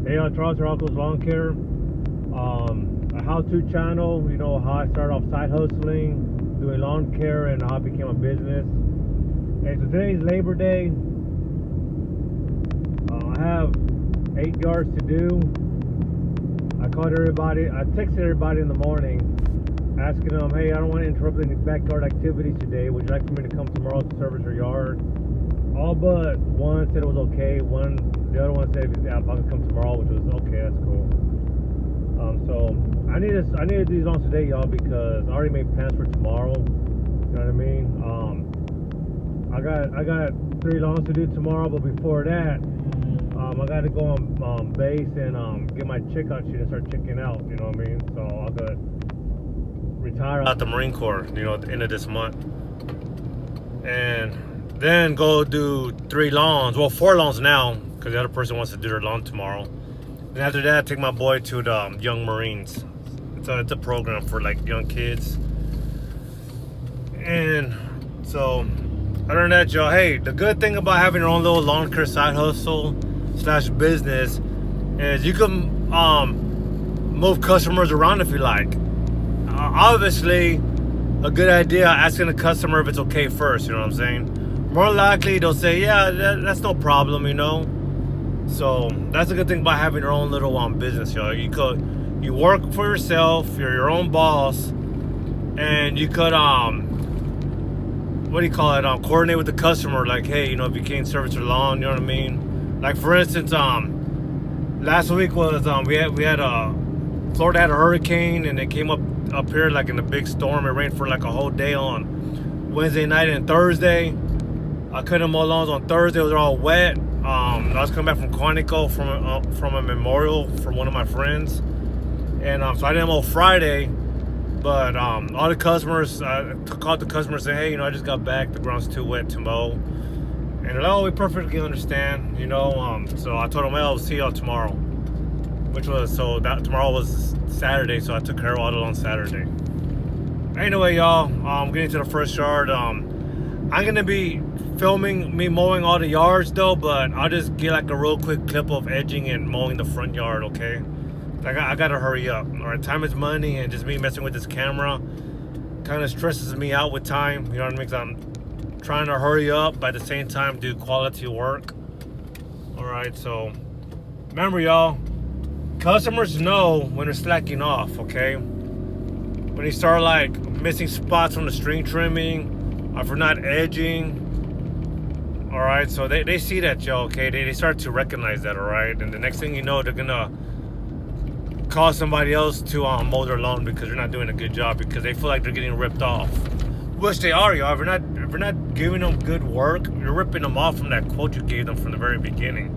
Hey, Charles for AllCoastLawncare Lawn Care. A how-to channel, you know, how I started off side hustling, doing lawn care, and how it became a business. Hey, so today's Labor Day. I have 8 yards to do. I texted everybody in the morning, asking them, hey, I don't want to interrupt any backyard activities today. Would you like for me to come tomorrow to service your yard? All but one said it was okay. The other one said, yeah, if I can come tomorrow, which was okay, that's cool. So I need to do these lawns today, y'all, because I already made plans for tomorrow. You know what I mean? I got 3 lawns to do tomorrow, but before that, I got to go on base and get my checkout sheet and start checking out. You know what I mean? So I'll go retire out the Marine Corps, you know, at the end of this month, and then go do 3 lawns. Well, 4 lawns now, because the other person wants to do their lawn tomorrow. And after that, I take my boy to the Young Marines. It's a program for like young kids. And so, other than that, y'all, hey, the good thing about having your own little lawn care side hustle / business is you can move customers around if you like. Obviously, a good idea asking the customer if it's okay first. You know what I'm saying? More likely, they'll say, yeah, that's no problem, you know. So that's a good thing about having your own little business, y'all. You work for yourself, you're your own boss, and you could coordinate with the customer, like, hey, you know, if you can't service your lawn, you know what I mean? Like, for instance, last week was Florida had a hurricane, and it came up here like in a big storm. It rained for like a whole day on Wednesday night and Thursday. I couldn't mow lawns on Thursday; it was all wet. I was coming back from Quantico from a memorial for one of my friends, and so I didn't mow Friday. But all the customers, I called the customers and said, hey, you know, I just got back. The ground's too wet to mow. And they're like, oh, we perfectly understand, you know. So I told them, well, I'll see y'all tomorrow. Tomorrow was Saturday, so I took care of all on Saturday. Anyway, y'all, I'm getting to the first yard. I'm gonna be filming me mowing all the yards though, but I'll just get like a real quick clip of edging and mowing the front yard, okay? I gotta hurry up. All right, time is money, and just me messing with this camera kind of stresses me out with time. You know what I mean? 'Cause I'm trying to hurry up, but at the same time do quality work. All right, so remember, y'all, customers know when they're slacking off, okay? When you start like missing spots from the string trimming, or if we're not edging. All right, so they see that, y'all, okay? They start to recognize that, all right? And the next thing you know, they're gonna call somebody else to mow their lawn because they're not doing a good job, because they feel like they're getting ripped off, which they are, y'all. If you're not giving them good work, you're ripping them off from that quote you gave them from the very beginning.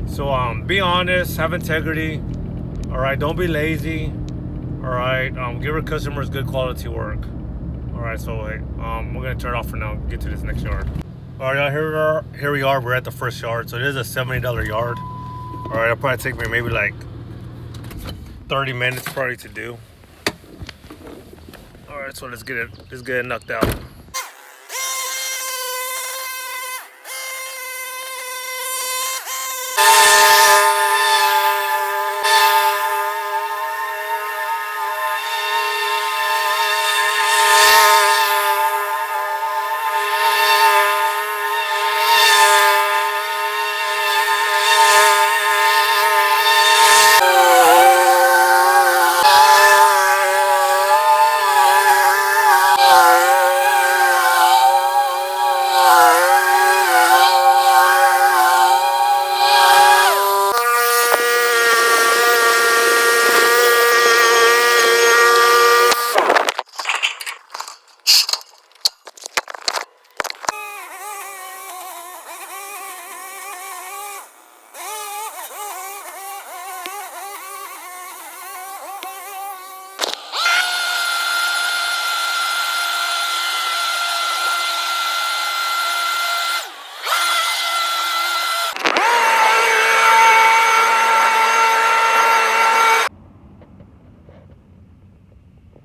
So be honest, have integrity, all right? Don't be lazy, all right? Give our customers good quality work. All right, so we're gonna turn it off for now, get to this next yard. All right, y'all, here we are. We're at the first yard. So it is a $70 yard. All right, it'll probably take me maybe like 30 minutes probably to do. All right, so let's get it knocked out.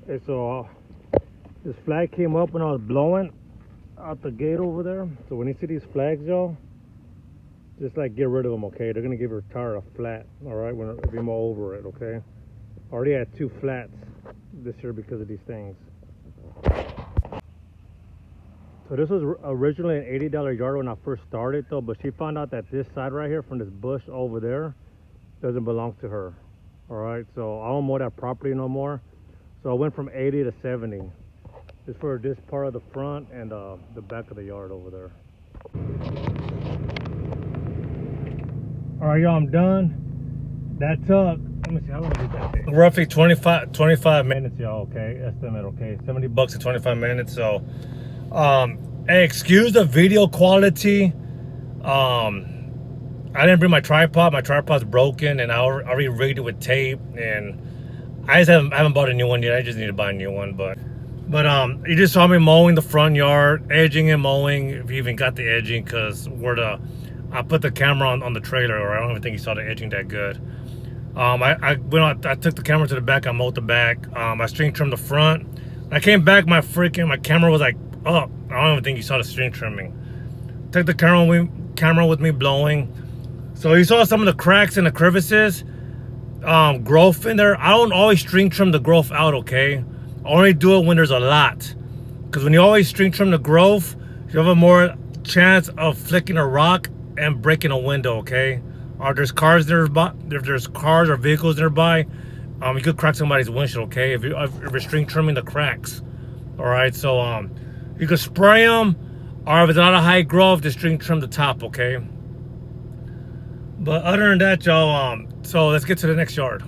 Okay, so this flag came up when I was blowing out the gate over there. So when you see these flags, y'all, just like get rid of them, okay? They're gonna give your tire a flat, all right, if you mow over it, okay? Already had 2 flats this year because of these things. So this was originally an $80 yard when I first started though, but she found out that this side right here from this bush over there doesn't belong to her. All right, so I don't mow that property no more. So I went from 80 to 70. Just for this part of the front and the back of the yard over there. All right, y'all, I'm done. That took, let me see, how long did that take? Roughly 25 minutes, y'all, okay? Estimate, okay? 70 bucks to 25 minutes, so. Hey, excuse the video quality. I didn't bring my tripod. My tripod's broken, and I already rigged it with tape, and I haven't bought a new one yet. I just need to buy a new one, but you just saw me mowing the front yard, edging and mowing, if you even got the edging, because I put the camera on the trailer, or I don't even think you saw the edging that good. I took the camera to the back, I mowed the back, I string trimmed the front. When I came back, my camera was like up. I don't even think you saw the string trimming. Took the camera with me blowing. So you saw some of the cracks and the crevices, growth in there. I don't always string trim the growth out, okay? I only do it when there's a lot. Because when you always string trim the growth, you have a more chance of flicking a rock and breaking a window, okay? Or there's cars nearby, if there's cars or vehicles nearby, you could crack somebody's windshield, okay? If you're string trimming the cracks, all right? So you could spray them, or if it's not a high growth, just string trim the top, okay? But other than that, y'all, so let's get to the next yard.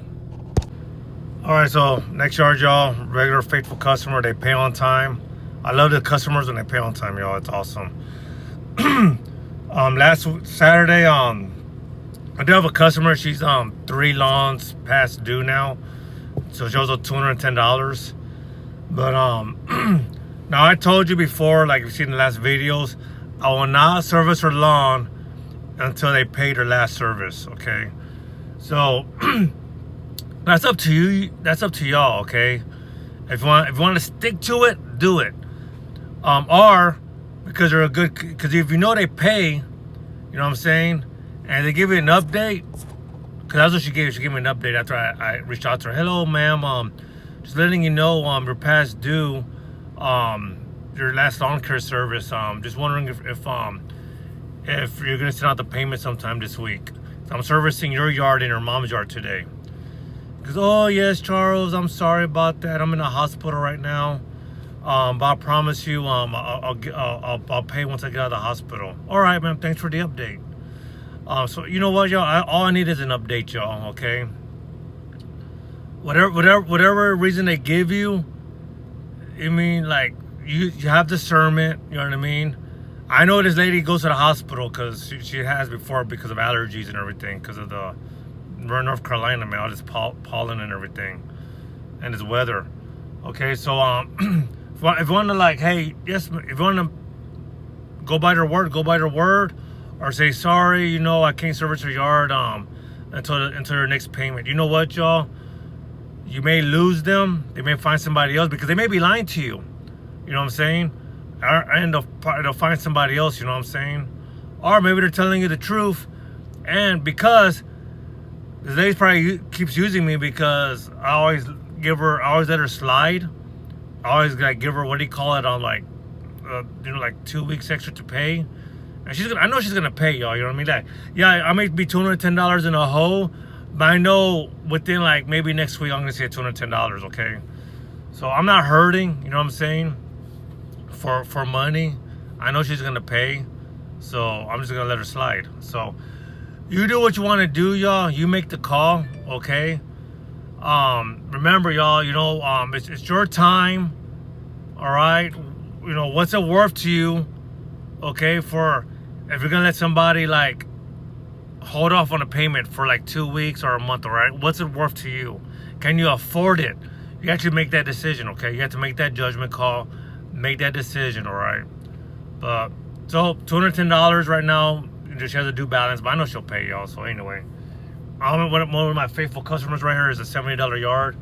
All right, so next yard, y'all, regular faithful customer, they pay on time. I love the customers when they pay on time, y'all. It's awesome. Last Saturday, I do have a customer. She's 3 lawns past due now, so she owes $210. But now I told you before, like you've seen in the last videos, I will not service her lawn until they pay their last service, okay? So that's up to you. That's up to y'all, okay? If you want to stick to it, do it. Or because they're because if you know they pay, you know what I'm saying, and they give you an update, because that's what she gave. She gave me an update after I reached out to her. Hello, ma'am. Just letting you know, you're past due. Your last lawn care service. Just wondering if you're gonna send out the payment sometime this week. So I'm servicing your yard and your mom's yard today. Because, oh yes, Charles, I'm sorry about that. I'm in a hospital right now. But I promise you, I'll pay once I get out of the hospital. All right, ma'am. Thanks for the update. So you know what, y'all? All I need is an update, y'all. Okay. Whatever reason they give you, I mean, like you have discernment. You know what I mean? I know this lady goes to the hospital because she has before because of allergies and everything, because of we're in North Carolina, man, all this pollen and everything, and this weather. Okay, so if you want to, like, hey, yes, if you want to go by their word, or say sorry, you know, I can't service your yard until their next payment. You know what, y'all? You may lose them. They may find somebody else because they may be lying to you. You know what I'm saying? And they'll find somebody else, you know what I'm saying? Or maybe they're telling you the truth, and because this lady probably keeps using me because I always let her slide. I always like give her, what do you call it, on like, like 2 weeks extra to pay. And I know she's gonna pay, y'all. You know what I mean? Like, yeah, I may be $210 in a hole, but I know within like maybe next week I'm gonna see $210. Okay, so I'm not hurting. You know what I'm saying? For money, I know she's gonna pay, so I'm just gonna let her slide. So you do what you want to do, y'all. You make the call, okay? Remember, y'all, you know, it's your time, all right? You know, what's it worth to you, okay? For if you're gonna let somebody like hold off on a payment for like 2 weeks or a month, all right? What's it worth to you? Can you afford it? You have to make that decision, okay? You have to make that judgment call, make that decision, all right? But so $210 right now. She has a due balance, but I know she'll pay, y'all. So anyway, one of my faithful customers right here is a $70 yard.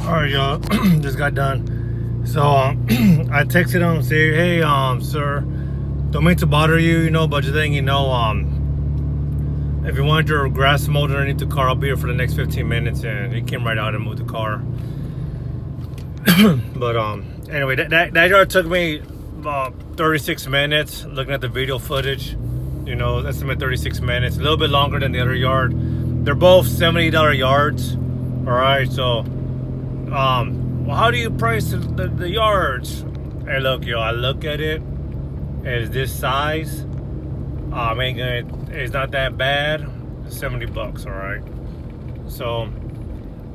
All right, y'all. Just got done. So I texted him, say, hey, sir, don't mean to bother you, you know, but just letting you know, if you want your grass mowed underneath the car, I'll be here for the next 15 minutes. And he came right out and moved the car. But anyway, that yard took me about 36 minutes looking at the video footage. You know, estimate 36 minutes, a little bit longer than the other yard. They're both $70 yards. All right, so well, how do you price the yards? Hey, look, yo, I look at it as this size. It's not that bad. It's 70 bucks, all right. So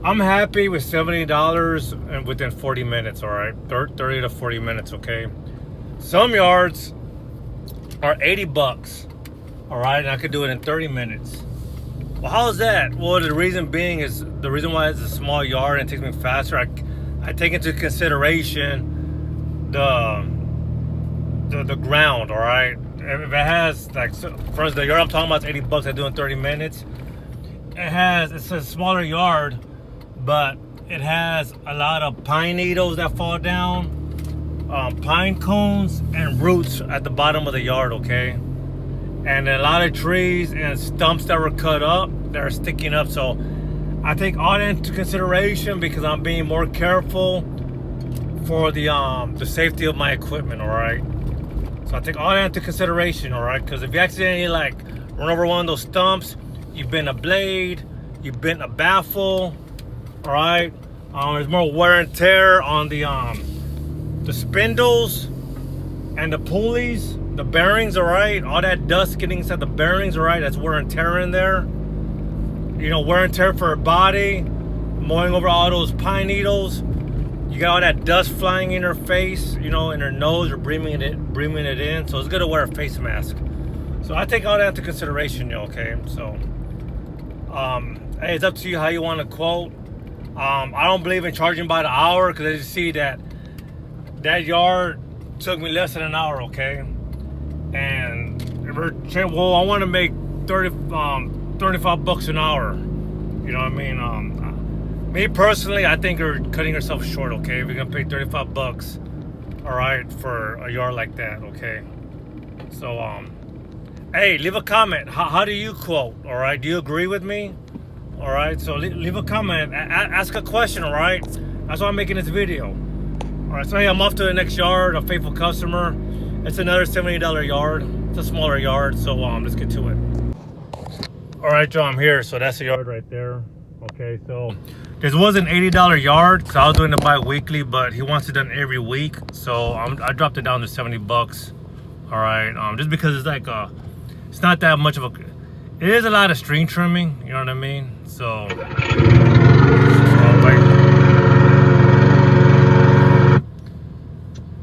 I'm happy with $70 and within 40 minutes, all right. 30 to 40 minutes, okay. Some yards are 80 bucks, all right, and I could do it in 30 minutes. Well, how is that? Well, the reason being is, the reason why it's a small yard and it takes me faster, I take into consideration the ground, all right. If it has, like, for instance, the yard I'm talking about is 80 bucks, I do in 30 minutes. It's a smaller yard, but it has a lot of pine needles that fall down, pine cones and roots at the bottom of the yard, okay? And a lot of trees and stumps that were cut up that are sticking up. So I take all that into consideration because I'm being more careful for the safety of my equipment, all right? So I take all that into consideration, all right? Because if you accidentally like run over one of those stumps, you bent a blade, you bent a baffle, all right? There's more wear and tear on the spindles and the pulleys, the bearings, all right? All that dust getting inside the bearings, all right? That's wear and tear in there. You know, wear and tear for a body, mowing over all those pine needles. You got all that dust flying in her face, you know, in her nose, or breathing it in. So it's good to wear a face mask. So I take all that into consideration, you know, okay? So, hey, it's up to you how you want to quote. I don't believe in charging by the hour because I just see that yard took me less than an hour, okay? And well, I want to make 35 bucks an hour. You know what I mean? Me personally, I think you're cutting yourself short, okay? If you're gonna pay 35 bucks, all right, for a yard like that, okay? So, hey, leave a comment. How do you quote, all right? Do you agree with me? All right, so leave a comment, ask a question, all right? That's why I'm making this video. All right, so hey, I'm off to the next yard, a faithful customer. It's another $70 yard. It's a smaller yard, so let's get to it. All right, Joe, I'm here. So that's the yard right there. Okay, so this was an $80 yard, so I was doing it bi-weekly, but he wants it done every week, so I dropped it down to 70 bucks. All right, just because it's like it's not that much of a, it is a lot of string trimming, you know what I mean? So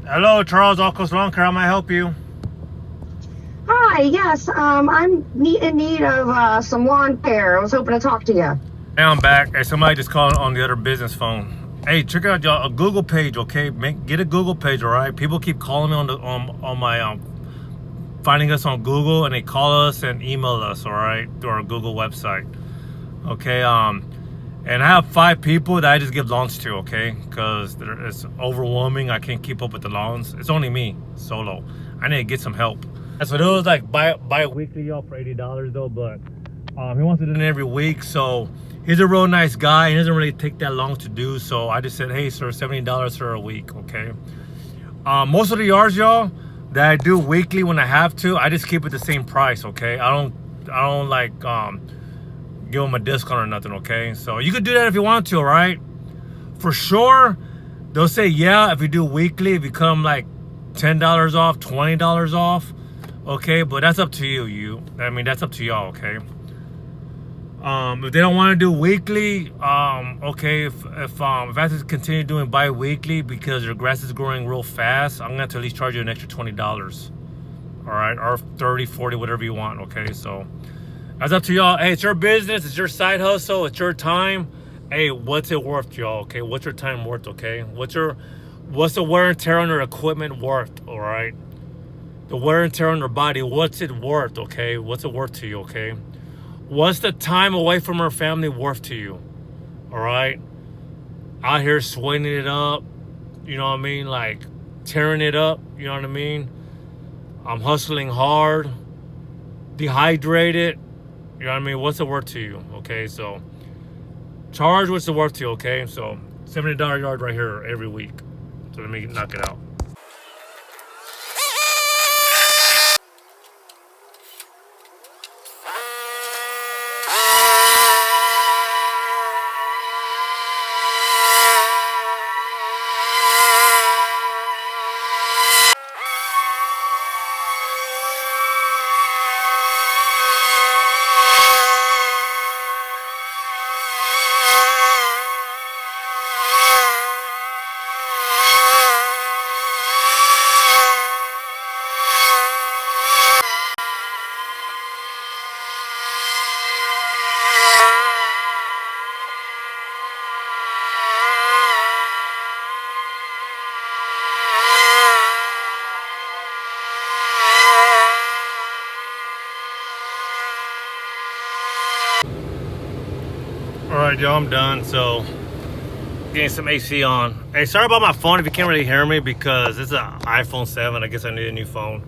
hello, Charles, AllCoastLawncare, how may I help you? Hi, yes, I'm in need of some lawn care. I was hoping to talk to you. Hey, I'm back. Hey, somebody just called on the other business phone. Hey, check out y'all a Google page, okay? Get a Google page, all right? People keep calling me on my finding us on Google, and they call us and email us, all right, through our Google website, okay? And I have 5 people that I just give lawns to, okay? Because it's overwhelming. I can't keep up with the lawns. It's only me, solo. I need to get some help. So it was like bi-weekly, y'all, for $80 though, but he wants it done every week. So he's a real nice guy. He doesn't really take that long to do. So I just said, hey, sir, $70 for a week, okay? Most of the yards, y'all, that I do weekly when I have to, I just keep it the same price, okay? I don't like give them a discount or nothing, okay? So you could do that if you want to, all right? For sure, they'll say, yeah, if you do weekly, if you come like $10 off, $20 off, okay? But that's up to you. I mean, that's up to y'all, okay? If they don't want to do weekly, okay, if I have to continue doing bi-weekly because your grass is growing real fast, I'm gonna have to at least charge you an extra $20, all right, or 30, 40, whatever you want, okay? So that's up to y'all. Hey, it's your business, it's your side hustle, it's your time. Hey, what's it worth, y'all? Okay, what's your time worth? Okay, what's the wear and tear on your equipment worth? All right, the wear and tear on your body, what's it worth? Okay, what's it worth to you? Okay, what's the time away from our family worth to you? All right, out here swinging it up, you know what I mean? Like tearing it up, you know what I mean? I'm hustling hard, dehydrated, you know what I mean? What's it worth to you? Okay, so charge what's it worth to you, okay? So $70 yard right here every week. So let me knock it out. Alright, y'all, I'm done. So, getting some AC on. Hey, sorry about my phone if you can't really hear me because it's an iPhone 7. I guess I need a new phone.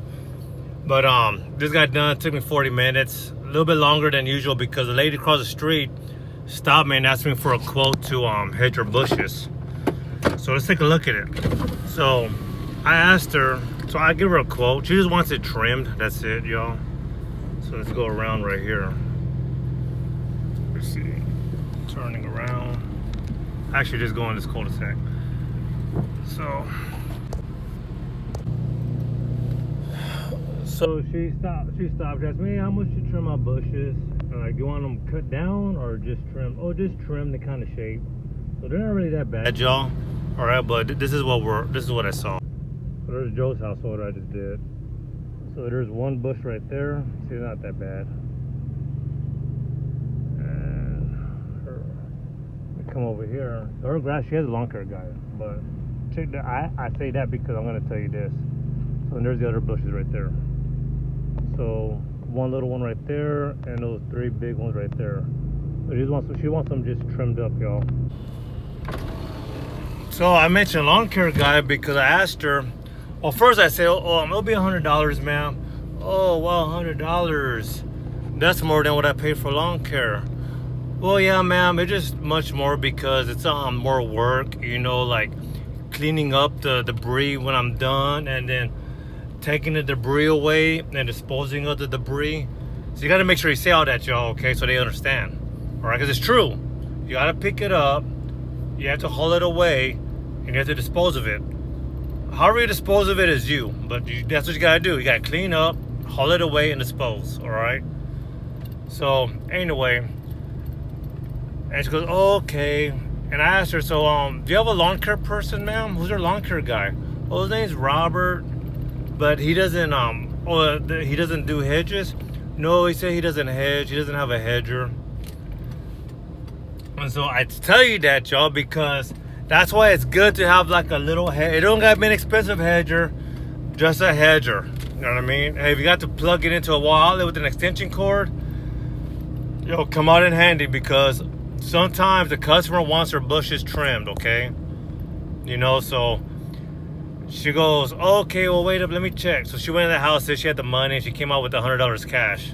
But this got done. It took me 40 minutes. A little bit longer than usual because the lady across the street stopped me and asked me for a quote to hedge her bushes. So let's take a look at it. So I asked her, so I give her a quote. She just wants it trimmed. That's it, y'all. So let's go around right here. Let's see. Turning around. Actually, just go in this cul-de-sac. So she stopped. She asked me, how much you trim my bushes? Like, you want them cut down or just trim? Oh, just trim the kind of shape. So they're not really that bad, y'all. All right, but this is what I saw. So there's Joe's household I just did. So there's one bush right there. See, not that bad. Come over here. Her grass, she has a Lawncare guy, but check that. I say that because I'm gonna tell you this. So there's the other bushes right there. So one little one right there, and those three big ones right there. So she wants them just trimmed up, y'all. So I mentioned Lawncare guy because I asked her. Well, first I say, oh, it'll be $100, ma'am. Oh, well, $100. That's more than what I paid for Lawncare. Well, yeah, ma'am, it's just much more because it's more work, you know, like cleaning up the debris when I'm done and then taking the debris away and disposing of the debris. So you got to make sure you say all that, y'all, okay, so they understand. All right, because it's true. You got to pick it up, you have to haul it away, and you have to dispose of it. However you dispose of it is you, but that's what you got to do. You got to clean up, haul it away, and dispose, all right? So, anyway. And she goes, oh, okay. And I asked her, so do you have a Lawncare person, ma'am? Who's your Lawncare guy? Oh, his name's Robert, but he doesn't he doesn't do hedges. No, he said he doesn't hedge. He doesn't have a hedger. And so I tell you that, y'all, because that's why it's good to have like a little hedge. It don't got to be an expensive hedger, just a hedger. You know what I mean? Hey, if you got to plug it into a wall outlet with an extension cord, yo, come out in handy because sometimes the customer wants her bushes trimmed, okay? You know, so she goes, okay, well, wait up, let me check. So she went in the house, said she had the money, and she came out with $100 cash.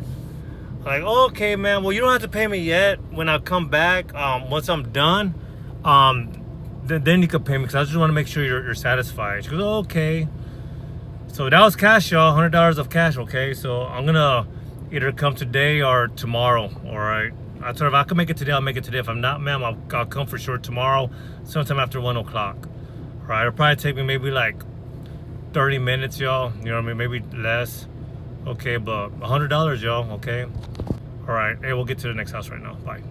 Like, okay, man, well, you don't have to pay me yet. When I come back, once I'm done, then you can pay me because I just want to make sure you're satisfied. She goes, okay. So that was cash, y'all, $100 of cash, okay? So I'm going to either come today or tomorrow, all right? I told her if I can make it today, I'll make it today. If I'm not, ma'am, I'll come for sure tomorrow, sometime after 1 o'clock. All right, it'll probably take me maybe like 30 minutes, y'all. You know what I mean? Maybe less. Okay, but $100, y'all, okay? All right, hey, we'll get to the next house right now. Bye.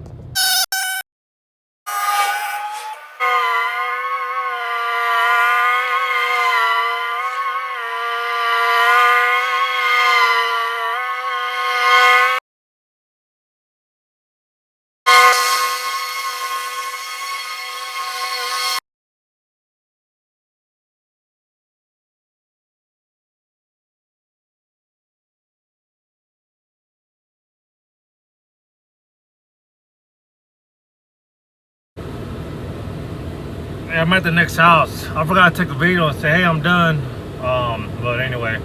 I'm at the next house. I forgot to take a video and say, hey, I'm done. But anyway,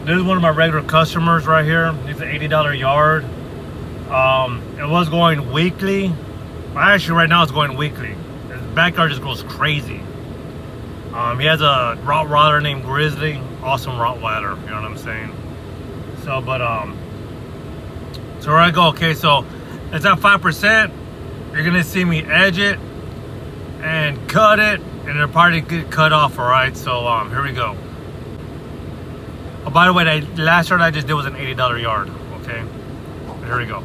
this is one of my regular customers right here. He's an $80 yard. It was going weekly. Actually, right now it's going weekly. His backyard just goes crazy. He has a Rottweiler named Grizzly. Awesome Rottweiler, you know what I'm saying? So, so where I go, okay, so it's at 5%. You're gonna see me edge it and cut it, and it'll probably get cut off, all right? So, here we go. Oh, by the way, the last yard I just did was an $80 yard, okay? Here we go.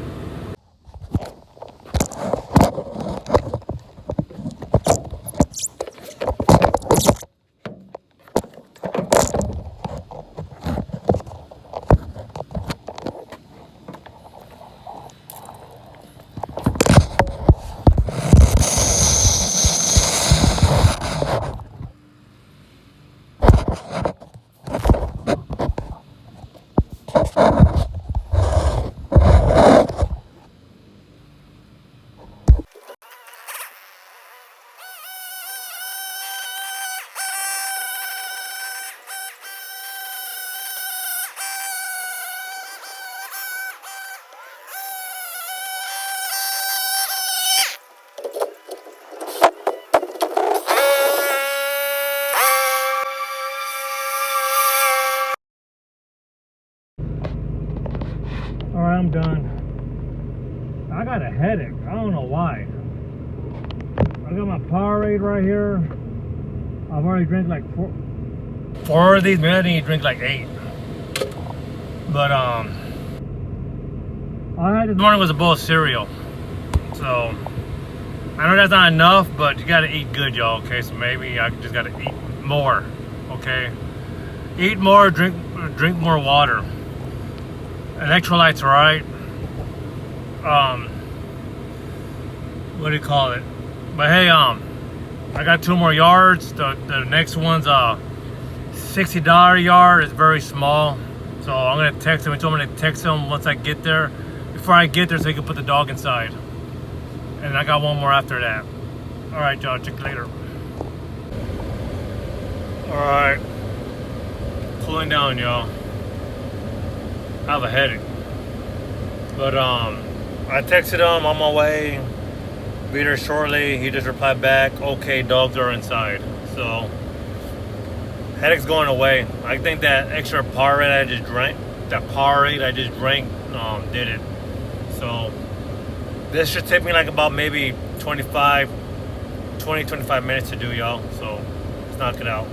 Alright, I'm done. I got a headache. I don't know why. I got my Powerade right here. I've already drank like four of these. Maybe I didn't drink like 8. But all I had this morning was a bowl of cereal. So I know that's not enough, but you gotta eat good, y'all. Okay, so maybe I just gotta eat more. Okay, eat more, drink more water. Electrolytes, right? What do you call it? But hey, I got 2 more yards. The next one's a $60 yard. It's very small, so I'm gonna text him. He told me to text him once I get there, before I get there, so he can put the dog inside. And I got 1 more after that. All right, y'all. Check you later. All right, cooling down, y'all. I have a headache, but I texted him on my way. Be there shortly. He just replied back, okay, dogs are inside. So headache's going away. I think that extra Powerade I just drank, did it. So this should take me like about maybe 20-25 minutes to do, y'all. So let's knock it out.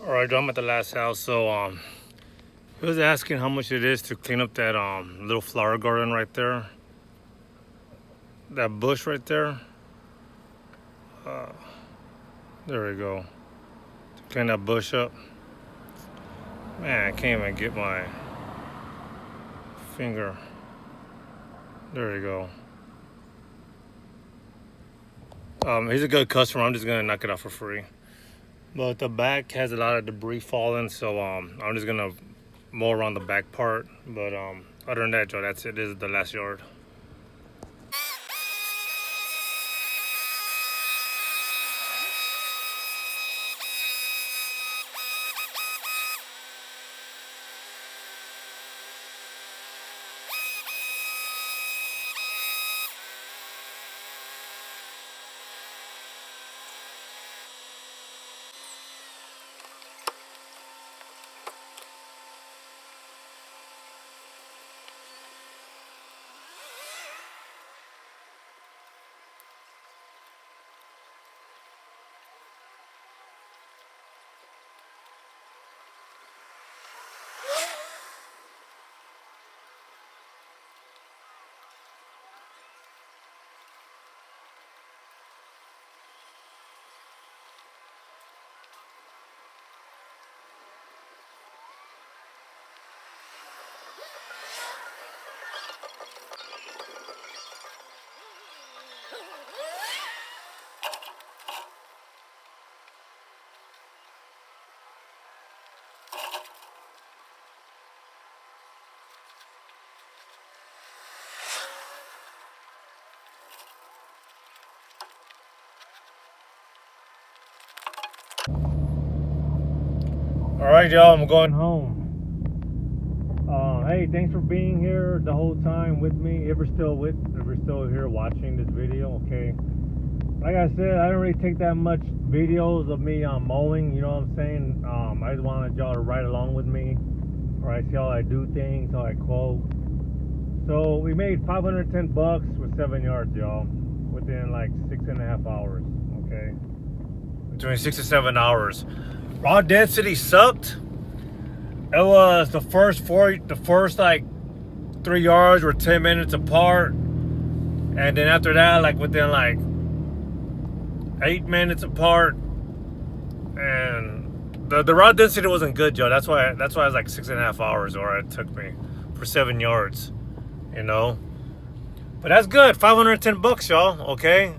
Alright, I'm at the last house. So he was asking how much it is to clean up that little flower garden right there, that bush right there. There we go. To clean that bush up. Man, I can't even get my finger. There we go. He's a good customer. I'm just gonna knock it out for free. But the back has a lot of debris falling, so I'm just gonna mow around the back part. But other than that, Joe, that's it. This is the last yard. All right, y'all, I'm going home. Hey, thanks for being here the whole time with me. If you're still here watching this video, okay. Like I said, I don't really take that much videos of me mowing. You know what I'm saying? I just wanted y'all to ride along with me, or I see how I do things, how I quote. So we made 510 bucks with 7 yards, y'all, within like 6.5 hours. Okay, between 6 to 7 hours. Raw density sucked. It was the first like 3 yards were 10 minutes apart, and then after that, like within like 8 minutes apart, and the raw density wasn't good, Joe. That's why it was like 6.5 hours, or it took me for 7 yards, you know. But that's good, 510 bucks, y'all. Okay,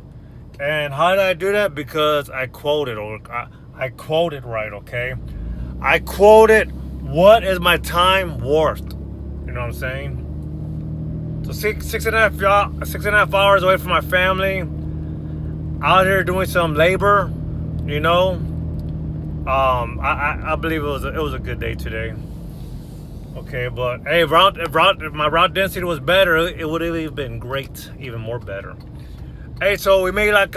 and how did I do that? Because I quoted, or I quoted right. Okay, I quoted. What is my time worth? You know what I'm saying? So six and a half hours away from my family, out here doing some labor, you know. I believe it was a good day today. Okay, but hey, if my route density was better, it would have been great, even more better. Hey, so we made like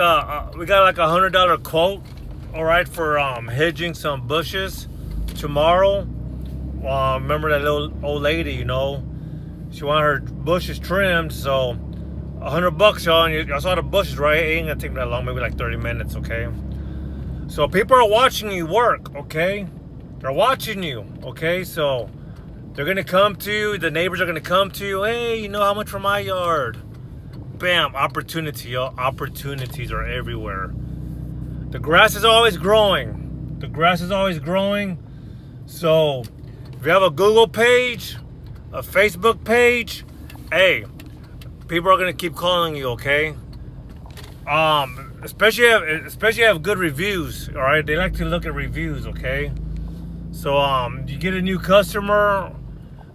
we got like $100 quote, all right, for hedging some bushes tomorrow. Remember that little old lady, you know, she wanted her bushes trimmed, so $100, y'all. And y'all saw the bushes, right? It ain't gonna take that long, maybe like 30 minutes, okay? So people are watching you work, okay? They're watching you, okay? So they're gonna come to you, the neighbors are gonna come to you, hey, you know how much for my yard? Bam, opportunity, y'all. Opportunities are everywhere. The grass is always growing. The grass is always growing. So if you have a Google page, a Facebook page, hey, people are gonna keep calling you, okay? Especially if you have good reviews, all right? They like to look at reviews, okay? So you get a new customer,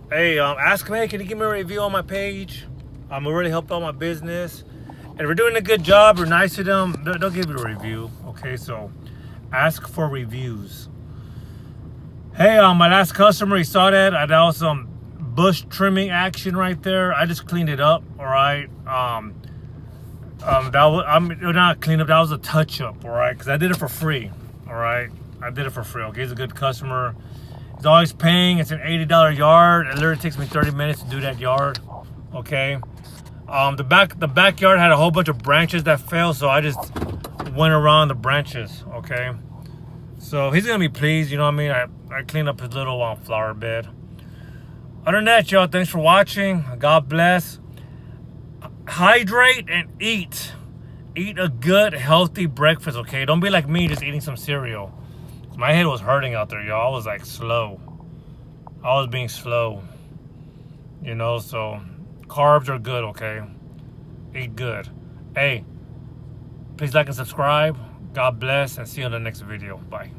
hey, ask them, hey, can you give me a review on my page? It really help out my business. And if you're doing a good job, you're nice to them, they'll give you a review, okay? So ask for reviews. Hey, my last customer, he saw that. That was some bush trimming action right there. I just cleaned it up, all right? That was, not clean up, that was a touch up, all right? Because I did it for free, all right? I did it for free, okay? He's a good customer. He's always paying. It's an $80 yard. It literally takes me 30 minutes to do that yard, okay? The backyard had a whole bunch of branches that fell, so I just went around the branches, okay? So he's gonna be pleased, you know what I mean? I cleaned up his little flower bed. Other than that, y'all, thanks for watching. God bless. Hydrate and eat. Eat a good, healthy breakfast, okay? Don't be like me, just eating some cereal. My head was hurting out there, y'all. I was like slow. I was being slow. You know, so carbs are good, okay? Eat good. Hey, please like and subscribe. God bless, and see you in the next video. Bye.